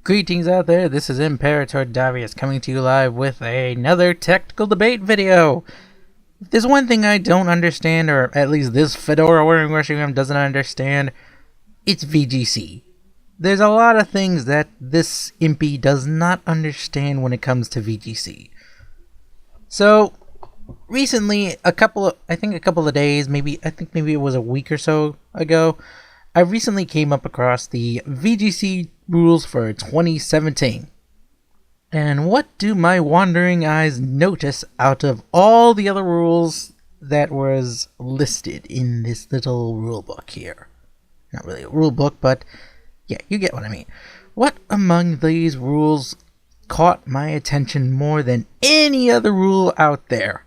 Greetings out there, this is Imperatordavius coming to you live with another technical debate video. If there's one thing I don't understand, or at least this Fedora Wearing Reshiram doesn't understand, it's VGC. There's a lot of things that this impy does not understand when it comes to VGC. So, recently, I think a couple of days, maybe it was a week or so ago, I recently came up across the VGC rules for 2017. And what do my wandering eyes notice out of all the other rules that was listed in this little rule book here? Not really a rule book, but yeah, you get what I mean. What among these rules caught my attention more than any other rule out there?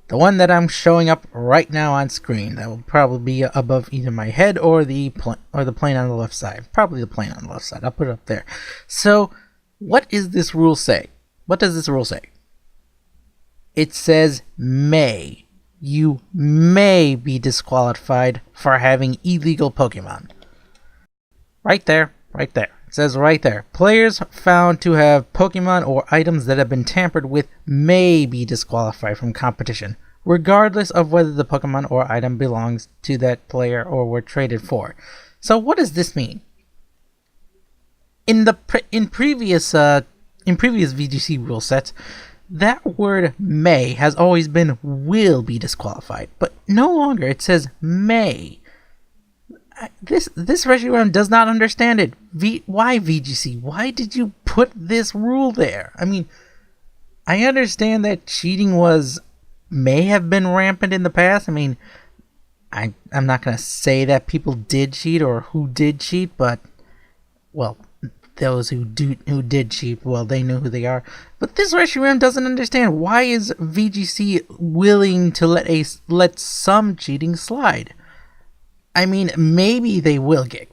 The one that I'm showing up right now on screen. That will probably be above either my head or the plane on the left side. Probably the plane on the left side. I'll put it up there. So, what does this rule say? What does this rule say? It says may. You may be disqualified for having illegal Pokemon. Right there. Right there. It says right there. Players found to have Pokemon or items that have been tampered with may be disqualified from competition, regardless of whether the Pokemon or item belongs to that player or were traded for. So what does this mean? In previous VGC rule sets, that word may has always been will be disqualified, but no longer. It says may. This Reshiram does not understand it. Why VGC? Why did you put this rule there? I mean, I understand that cheating may have been rampant in the past. I mean, I'm not gonna say that people did cheat or who did cheat, but well, those who did cheat, well, they know who they are. But this Reshiram doesn't understand. Why is VGC willing to let some cheating slide? I mean, maybe they will get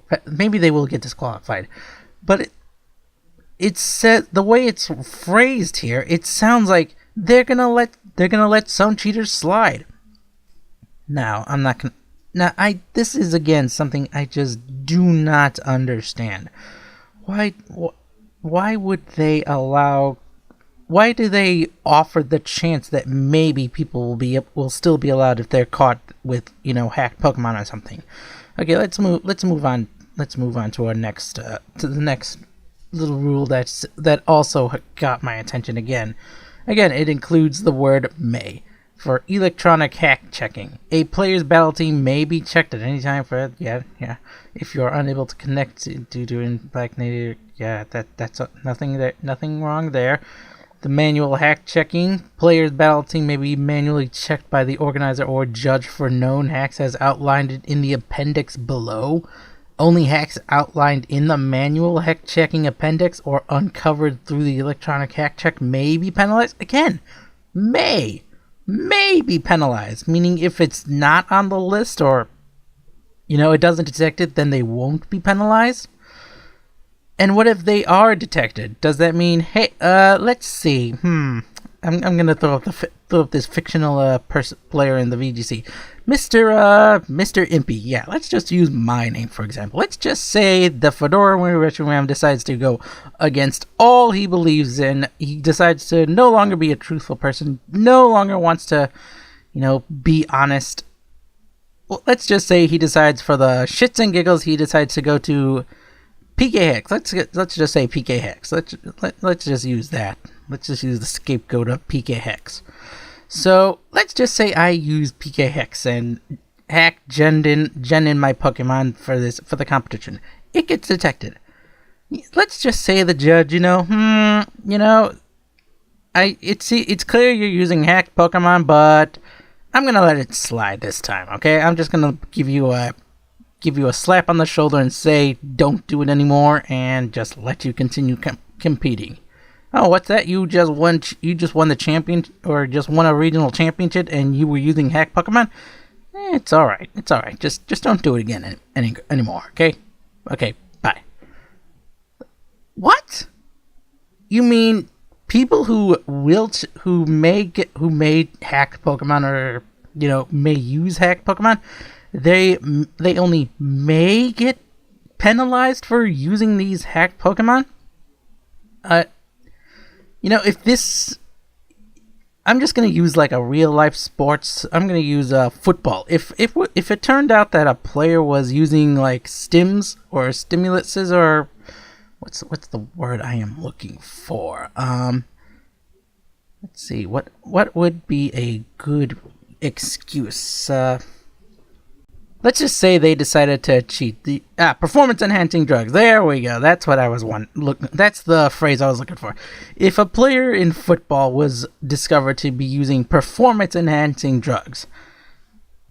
disqualified, but it said the way it's phrased here, it sounds like they're gonna let some cheaters slide. Now, I'm not gonna. Now, this is again something I just do not understand. Why would they allow? Why do they offer the chance that maybe people will still be allowed if they're caught with, hacked Pokemon or something? Okay, let's move on to our next to the next little rule that also got my attention again. Again, it includes the word may. For electronic hack checking, a player's battle team may be checked at any time for if you are unable to connect due to impacted. That's nothing wrong there. The manual hack checking. Player's battle team may be manually checked by the organizer or judge for known hacks as outlined in the appendix below. Only hacks outlined in the manual hack checking appendix or uncovered through the electronic hack check may be penalized. Again, may be penalized, meaning if it's not on the list or it doesn't detect it, then they won't be penalized. And what if they are detected? Does that mean, hey, let's see, I'm gonna throw up this fictional player in the VGC, Mr. Impy. Yeah, let's just use my name for example. Let's just say the Fedora Wearing Reshiram decides to go against all he believes in. He decides to no longer be a truthful person, no longer wants to, be honest. Well, let's just say he decides, for the shits and giggles, he decides to go to PK Hex. Let's just say PK Hex. Let's just use that. Let's just use the scapegoat of PK Hex. So let's just say I use PK Hex and gen in my Pokemon for the competition. It gets detected. Let's just say the judge, it's clear you're using hacked Pokemon, but I'm gonna let it slide this time. Okay, I'm just gonna give you a slap on the shoulder and say don't do it anymore and just let you continue competing. Oh, what's that? You just won the champion, or just won a regional championship and you were using hack Pokemon? It's alright. Just don't do it again anymore, okay? Okay, bye. What? You mean people who may hack Pokemon, or may use hack Pokemon, they only may get penalized for using these hacked Pokemon? If this, I'm just gonna use like a real life sports. I'm gonna use football. If it turned out that a player was using like stims or stimuluses or what's the word I am looking for? Let's see, what would be a good excuse? Let's just say they decided to cheat. The performance enhancing drugs. There we go. That's what I was that's the phrase I was looking for. If a player in football was discovered to be using performance enhancing drugs,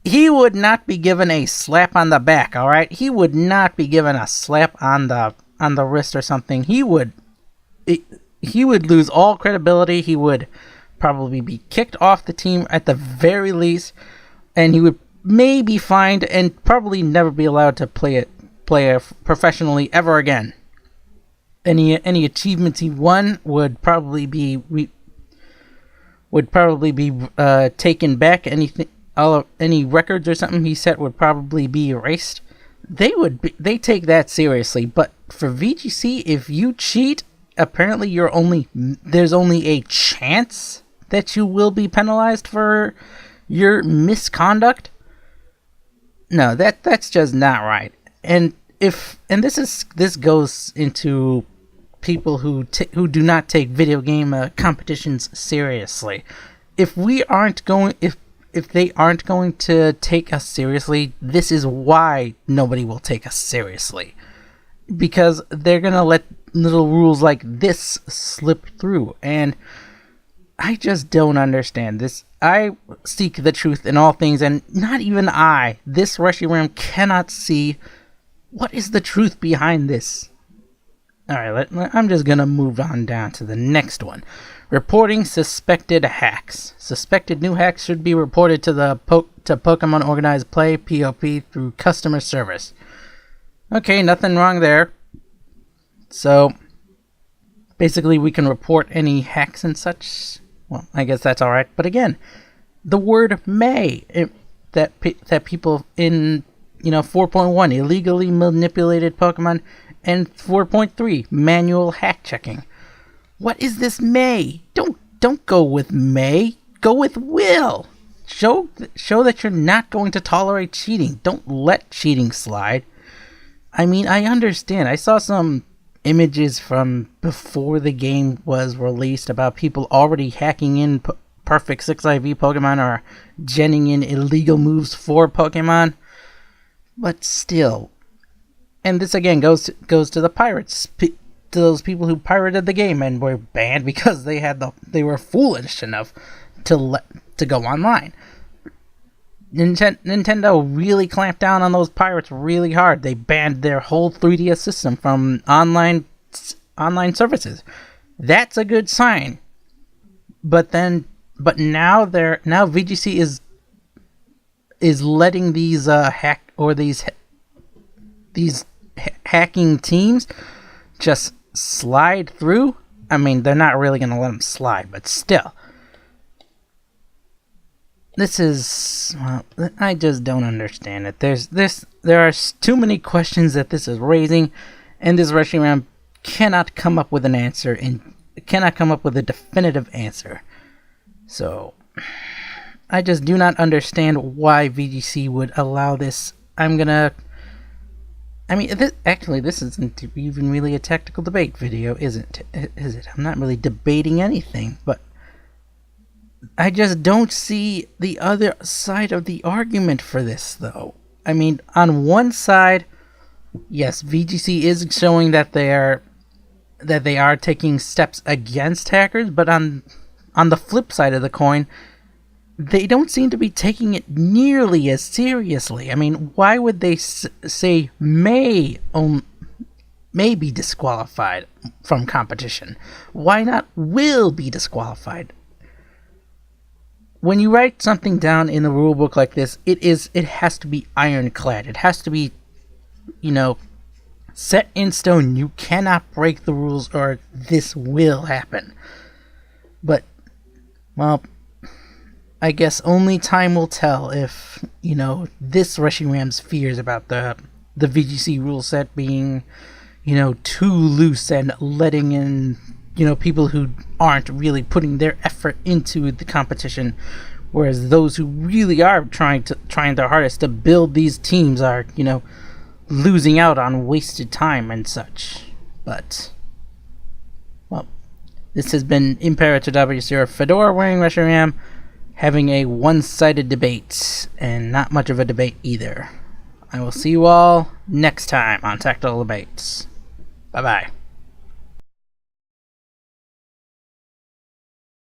he would not be given a slap on the back, all right? He would not be given a slap on the wrist or something. He would lose all credibility. He would probably be kicked off the team at the very least, and he would maybe fined and probably never be allowed to play professionally ever again. Any achievements he won would probably be taken back. Any records or something he set would probably be erased. They take that seriously. But for VGC, if you cheat, apparently there's only a chance that you will be penalized for your misconduct. No, that's just not right. And this goes into people who do not take video game competitions seriously. If they aren't going to take us seriously, this is why nobody will take us seriously. Because they're gonna let little rules like this slip through, and I just don't understand this. I seek the truth in all things, and not even this Reshiram, cannot see what is the truth behind this. Alright, I'm just gonna move on down to the next one. Reporting suspected hacks. Suspected new hacks should be reported to Pokemon Organized Play, POP, through customer service. Okay, nothing wrong there. So, basically we can report any hacks and such. Well, I guess that's alright. But again, the word may, that people in 4.1 illegally manipulated Pokemon, and 4.3 manual hack checking. What is this may? Don't go with may. Go with will. Show that you're not going to tolerate cheating. Don't let cheating slide. I mean, I understand. I saw some images from before the game was released about people already hacking in perfect 6IV Pokemon or genning in illegal moves for Pokemon. But still, and this again goes to the pirates, to those people who pirated the game and were banned because they were foolish enough to go online. Nintendo really clamped down on those pirates really hard. They banned their whole 3DS system from online services. That's a good sign. But now VGC is letting these hacking teams just slide through. I mean, they're not really going to let them slide, but still. I just don't understand it. There are too many questions that this is raising, and this Reshiram cannot come up with an answer, and cannot come up with a definitive answer. So, I just do not understand why VGC would allow this. This isn't even really a technical debate video, is it? I'm not really debating anything, but I just don't see the other side of the argument for this, though. I mean, on one side, yes, VGC is showing that they are taking steps against hackers, but on the flip side of the coin, they don't seem to be taking it nearly as seriously. I mean, why would they say may be disqualified from competition? Why not will be disqualified? When you write something down in the rulebook like this, it has to be ironclad. It has to be, set in stone. You cannot break the rules or this will happen. But, well, I guess only time will tell if, this Reshiram's fears about the VGC rule set being, too loose and letting in people who aren't really putting their effort into the competition, whereas those who really are trying their hardest to build these teams are, losing out on wasted time and such. But, well, this has been Imperatordavius, your Fedora Wearing Reshiram, having a one-sided debate, and not much of a debate either. I will see you all next time on Tactile Debates. Bye-bye.